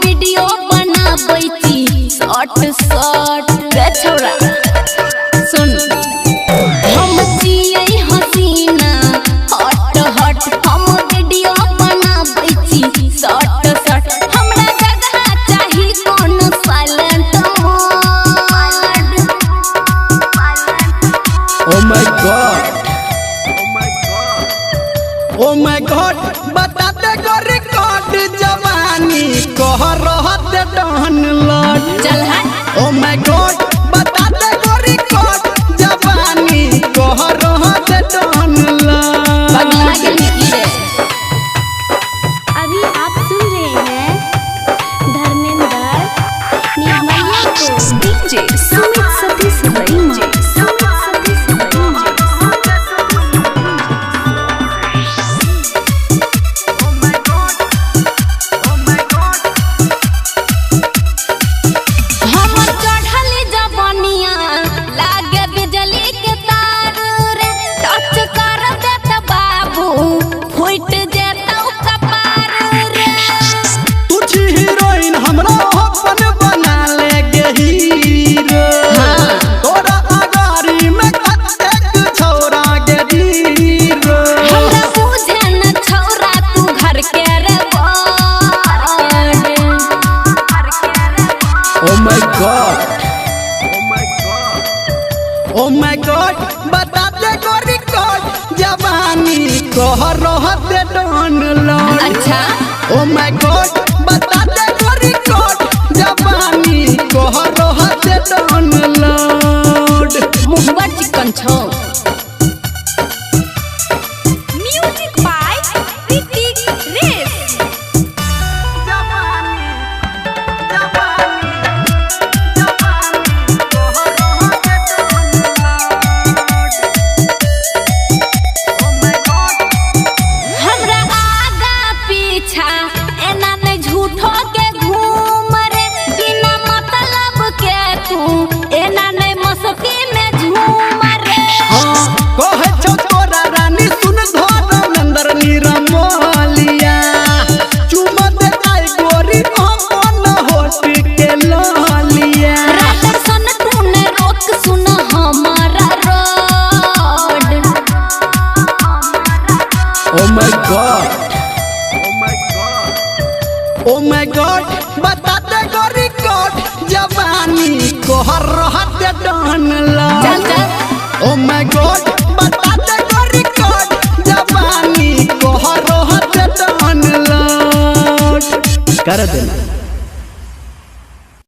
Video बनाबैती short short रे छोरा सुन हम जियै हसीना हॉट हॉट हम वीडियो बनाबैती शॉर्ट शॉर्ट हमरा जगह चाही कोन silent mode. Oh my God oh my God बता दे गो रिकॉर्ड जवानी कह रहत डाउनलोड चल है ओ माय गॉड बता दे गो रिकॉर्ड जवानी कह रहत डाउनलोड। पगला के निकले। अभी आप सुन रहे हैं धर्मेंद्र निर्मला को डीजे सुमित सतीश डीजे सुमित सतीश हमर चढ़ल जवानिया लागे बिजली के तार रे टच कर देत बाबू फुट जेतौ कपार रे। तू छी हीरोइन हमरा अपन बना ले गे हीरो तोरा अगारी में कतेक छौरा गे हीरो। हमरा बुझे न छौरा तू घर के रे बाड़। Oh my God oh my God बता दे गो रिकॉर्ड जवानी कह रहत डाउनलोड। अच्छा ओ माय गॉड बता दे गो रिकॉर्ड जवानी कह रहत डाउनलोड। मुहबा चिकन छौ। म्यूजिक बाय ऋतिक रेस। हमरा आगा पीछा एना ने झूठो के घूम रे बिना मतलब के तू एना ने मस्ती में झूम रे। हाँ कहे छौ तोरा रानी सुन धर्मेंद्र निरमलिया चुम दे आई गोरी अपन होठ के लालिया। रात सन तूने रोक सुन हमारा road. Oh my God oh my God बता दे गो रिकॉर्ड जवानी कह रहत डाउनलोड। चल चल ओ माय गॉड बता दे गो रिकॉर्ड जवानी कह रहत डाउनलोड कर देना।